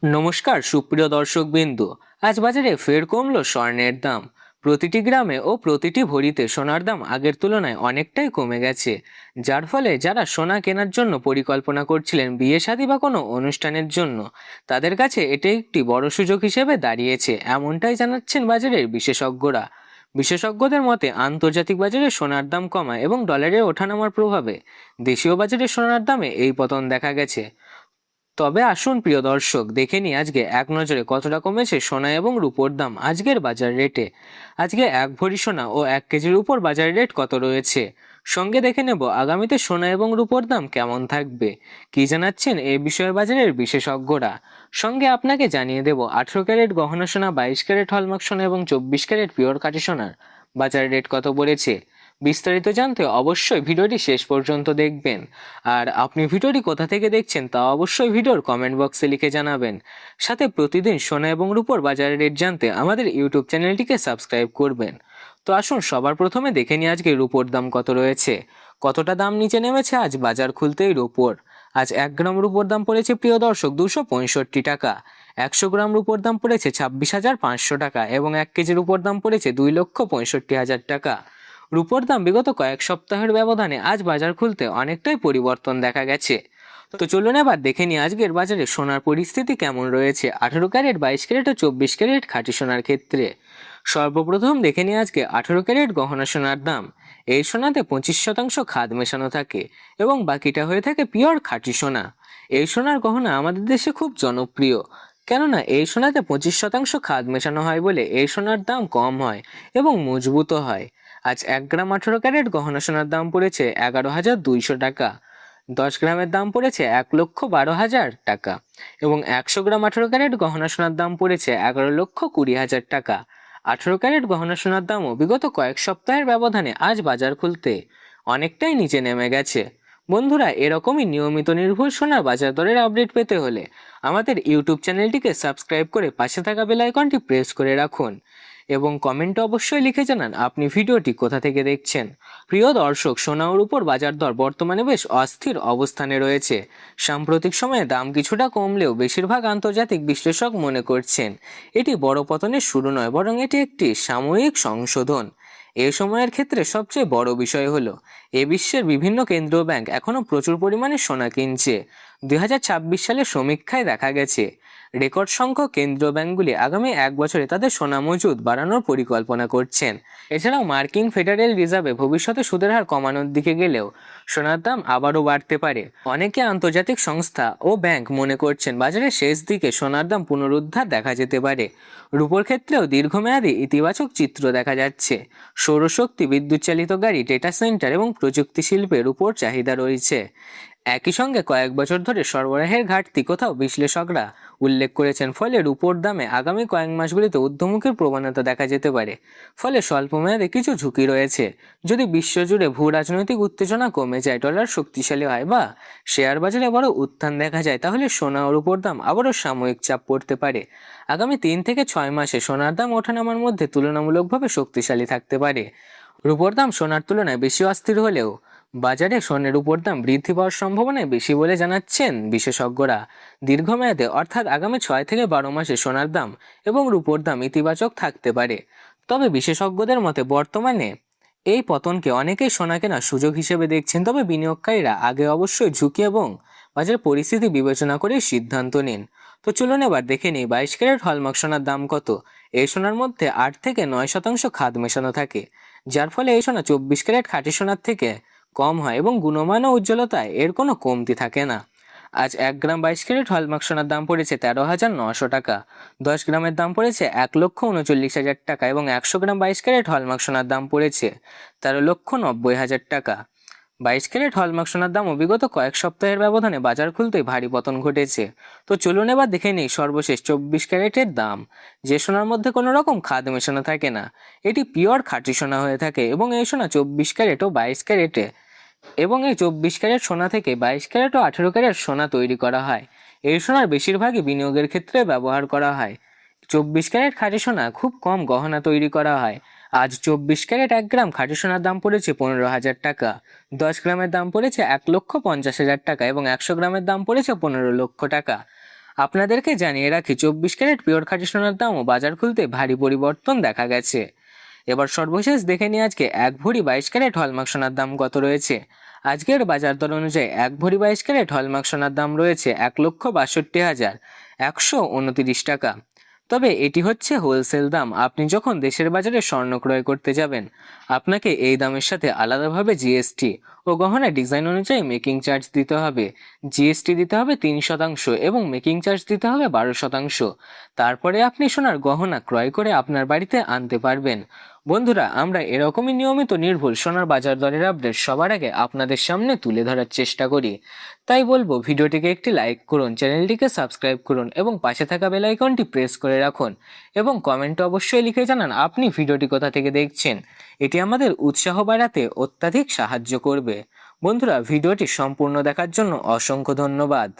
নমস্কার সুপ্রিয় দর্শকবৃন্দু। আজ বাজারে ফের কমলো স্বর্ণের দাম। প্রতিটি গ্রামে ও প্রতিটি ভরিতে সোনার দাম আগের তুলনায় অনেকটাই কমে গেছে, যার ফলে যারা সোনা কেনার জন্য পরিকল্পনা করছিলেন বিয়ে শাদী বা কোনো অনুষ্ঠানের জন্য, তাদের কাছে এটি একটি বড় সুযোগ হিসেবে দাঁড়িয়েছে, এমনটাই জানাচ্ছেন বাজারের বিশেষজ্ঞরা। বিশেষজ্ঞদের মতে আন্তর্জাতিক বাজারে সোনার দাম কমা এবং ডলারের ওঠানামার প্রভাবে দেশীয় বাজারে সোনার দামে এই পতন দেখা গেছে। তবে আসুন প্রিয় দর্শক, দেখে নিই আজকে এক নজরে কতটা কমেছে সোনা এবং রূপোর দাম আজকের বাজার রেটে। আজকে এক ভরি সোনা ও 1 কেজির উপর বাজার রেট কত রয়েছে, সঙ্গে দেখে নেব আগামীতে সোনা এবং রূপোর দাম কেমন থাকবে, কি জানাচ্ছেন এই বিষয়ে বাজারের বিশেষজ্ঞরা। সঙ্গে আপনাকে জানিয়ে দেব 18 ক্যারেট গহনা সোনা, 22 ক্যারেট হলমার্ক সোনা এবং 24 ক্যারেট পিওর কাঠি সোনার বাজার রেট কত পড়েছে। বিস্তারিত জানতে অবশ্যই ভিডিওটি শেষ পর্যন্ত দেখবেন। আর আপনি ভিডিওটি কোথা থেকে দেখছেন তা অবশ্যই ভিডিওর কমেন্ট বক্সে লিখে জানাবেন। সাথে প্রতিদিন সোনা এবং রূপোর বাজারের রেট জানতে আমাদের ইউটিউব চ্যানেলটিকে সাবস্ক্রাইব করবেন। তো আসুন সবার প্রথমে দেখে নিই আজকে রূপোর দাম কত রয়েছে, কতটা দাম নিচে নেমেছে আজ বাজার খুলতেই রূপোর। আজ 1 গ্রাম রূপোর দাম পড়েছে প্রিয় দর্শক 265 টাকা। 100 গ্রাম রূপোর দাম পড়েছে 26,500 টাকা এবং 1 কেজির উপর দাম পড়েছে 2,65,000 টাকা। রূপোর দাম বিগত কয়েক সপ্তাহের ব্যবধানে আজ বাজার খুলতে অনেকটাই পরিবর্তন দেখা গেছে। তো চলুন এবার দেখে নিই আজকের বাজারে সোনার পরিস্থিতি কেমন রয়েছে 18 ক্যারেট, 22 ক্যারেট ও 24 ক্যারেট খাঁটি সোনার ক্ষেত্রে। সর্বপ্রথম দেখে নিই আজকে 18 ক্যারেট গহনা সোনার দাম। এই সোনাতে 25% খাদ মেশানো থাকে এবং বাকিটা হয়ে থাকে পিওর খাঁটি সোনা। এই সোনার গহনা আমাদের দেশে খুব জনপ্রিয়, কেননা এই সোনাতে 25% খাদ মেশানো হয় বলে এই সোনার দাম কম হয় এবং মজবুত হয়। আজ 1 গ্রাম 18 ক্যারেট গহনা সোনার দাম পড়েছে 11,200 টাকা। 10 গ্রামের দাম পড়েছে 1,12,000 টাকা এবং 100 গ্রাম 18 ক্যারেট গহনা সোনার দাম পড়েছে 11,20,000 টাকা। 18 ক্যারেট গহনা সোনার দামও বিগত কয়েক সপ্তাহের ব্যবধানে আজ বাজার খুলতে অনেকটাই নিচে নেমে গেছে। বন্ধুরা, এরকমই নিয়মিত নির্ভুল সোনার বাজার দরের আপডেট পেতে হলে আমাদের ইউটিউব চ্যানেলটিকে সাবস্ক্রাইব করে পাশে থাকা বেল আইকনটি প্রেস করে রাখুন এবং কমেন্টে অবশ্যই লিখে জানান আপনি ভিডিওটি কোথা থেকে দেখছেন। প্রিয় দর্শক, সোনা ও রূপোর বাজার দর বর্তমানে বেশ অস্থির অবস্থানে রয়েছে। সাম্প্রতিক সময়ে দাম কিছুটা কমলেও বেশিরভাগ আন্তর্জাতিক বিশ্লেষক মনে করছেন এটি বড় পতনের শুরু নয়, বরং এটি একটি সাময়িক সংশোধন। এই সময়ের ক্ষেত্রে সবচেয়ে বড় বিষয় হলো বিশ্বের বিভিন্ন কেন্দ্রীয় ব্যাংক এখনো প্রচুর পরিমাণে সোনা কিনছে। 2026 সালের সমীক্ষায় দেখা গেছে রেকর্ড সংখ্যক কেন্দ্রীয় ব্যাংকগুলি আগামী 1 বছরে তাদের সোনা মজুদ বাড়ানোর পরিকল্পনা করছেন। এছাড়াও মার্কিন ফেডারেল রিজার্ভে ভবিষ্যতে সুদের হার কমানোর দিকে গেলেও সোনার দাম আবারও বাড়তে পারে। অনেকে আন্তর্জাতিক সংস্থা ও ব্যাংক মনে করছেন বাজারের শেষ দিকে সোনার দাম পুনরুদ্ধার দেখা যেতে পারে। রূপোর ক্ষেত্রেও দীর্ঘমেয়াদী ইতিবাচক চিত্র দেখা যাচ্ছে। সৌরশক্তি, বিদ্যুৎ চালিত গাড়ি, ডেটা সেন্টার এবং প্রযুক্তি শিল্পের উপর চাহিদা রয়েছে। একই সঙ্গে কয়েক বছর ধরে সরবরাহের ঘাটতি কোথাও বিশ্লেষকরা উল্লেখ করেছেন, ফলে রূপোর দামে আগামী কয়েক মাসগুলিতে ঊর্ধ্বমুখীর প্রবণতা দেখা যেতে পারে। ফলে স্বল্প মেয়াদে কিছু ঝুঁকি রয়েছে। যদি বিশ্বজুড়ে ভূ রাজনৈতিক উত্তেজনা কমে যায়, ডলার শক্তিশালী হয় বা শেয়ার বাজারে বড় উত্থান দেখা যায়, তাহলে সোনা ও রূপোর দাম আবারও সাময়িক চাপ পড়তে পারে। আগামী 3 থেকে 6 মাসে সোনার দাম ওঠানামার মধ্যে তুলনামূলকভাবে শক্তিশালী থাকতে পারে। রূপোর দাম সোনার তুলনায় বেশি অস্থির হলেও বাজারে স্বর্ণের উপর দাম বৃদ্ধি পাওয়ার সম্ভাবনা বেশি বলে জানাচ্ছেন বিশেষজ্ঞরা। দীর্ঘমেয়াদে অর্থাৎ আগামী 6 থেকে 12 মাসে সোনার দাম এবং রূপোর দাম ইতিবাচক থাকতে পারে। তবে বিশেষজ্ঞদের মতে বর্তমানে এই পতনকে অনেকেই সোনা কেনার সুযোগ হিসেবে দেখছেন, তবে বিনিয়োগকারীরা আগে অবশ্যই ঝুঁকি এবং বাজার পরিস্থিতি বিবেচনা করে সিদ্ধান্ত নিন। তো চলুন এবার দেখে নিই 22 ক্যারেট হলমার্ক সোনার দাম কত। এই সোনার মধ্যে 8 থেকে 9% খাদ মেশানো থাকে, যার ফলে এই সোনা 24 ক্যারেট খাঁটি সোনার থেকে কম হয় এবং গুণমান ও উজ্জ্বলতায় এর কোনো কমতি থাকে না। আজ 1 গ্রাম 22 ক্যারেট হলমার্ক সোনার দাম পড়েছে 13,900 টাকা। 10 গ্রামের দাম পড়েছে 1,39,000 টাকা এবং 100 গ্রাম 22 ক্যারেট হলমার্ক সোনার দাম পড়েছে 13,90,000 টাকা। 22 ক্যারেট হলমার্ক সোনার দামও বিগত কয়েক সপ্তাহের ব্যবধানে বাজার খুলতেই ভারী পতন ঘটেছে। তো চলুন এবার দেখে নিই সর্বশেষ 24 ক্যারেটের দাম, যে সোনার মধ্যে কোনো রকম খাদ মেশানো থাকে না। এটি পিওর খাঁটি সোনা হয়ে থাকে এবং এই সোনা 24 ক্যারেট ও 22 ক্যারেটে এবং এই 24 ক্যারেট সোনা থেকে 22 ক্যারেট ও 18 ক্যারেট সোনা তৈরি করা হয়। এই সোনার বেশিরভাগই বিনিয়োগের ক্ষেত্রে ব্যবহার করা হয়। 24 ক্যারেট খাঁটি সোনা খুব কম গহনা তৈরি করা হয়। আজ 24 ক্যারেট 1 গ্রাম খাঁটি সোনার দাম পড়েছে 15,000 টাকা। 10 গ্রামের দাম পড়েছে 1,50,000 টাকা এবং 100 গ্রামের দাম পড়েছে 15 লক্ষ টাকা। আপনাদেরকে জানিয়ে রাখি 24 ক্যারেট পিওর খাঁটি সোনার দামও বাজার খুলতে ভারী পরিবর্তন দেখা গেছে। এবার সর্বশেষ দেখে নিই আজকে 1 ভরি 22 ক্যারেট হলমার্ক সোনার দাম কত রয়েছে। আজকের বাজার দর অনুযায়ী 1 ভরি 22 ক্যারেট হলমার্ক সোনার দাম রয়েছে 1,62,129 টাকা। তবে এটি হচ্ছে হোলসেল দাম। আপনি যখন দেশের বাজারে স্বর্ণ ক্রয় করতে যাবেন, আপনাকে এই দামের সাথে আলাদাভাবে জিএসটি ও গহনা ডিজাইন অনুযায়ী মেকিং চার্জ দিতে হবে। জিএসটি দিতে হবে 3% এবং মেকিং চার্জ দিতে হবে 12%। তারপরে আপনি সোনার গহনা ক্রয় করে আপনার বাড়িতে আনতে পারবেন। বন্ধুরা, আমরা এরকমই নিয়মিত নির্ভুল সোনার বাজার দরের আপডেট সবার আগে আপনাদের সামনে তুলে ধরার চেষ্টা করি। তাই বলবো, ভিডিওটিকে একটি লাইক করুন, চ্যানেলটিকে সাবস্ক্রাইব করুন এবং পাশে থাকা বেল আইকনটি প্রেস করে রাখুন এবং কমেন্টে অবশ্যই লিখে জানান আপনি ভিডিওটি কোথা থেকে দেখছেন। এটি আমাদের উৎসাহ বাড়াতে অত্যাধিক সাহায্য করবে। বন্ধুরা, ভিডিওটি সম্পূর্ণ দেখার জন্য অসংখ্য ধন্যবাদ।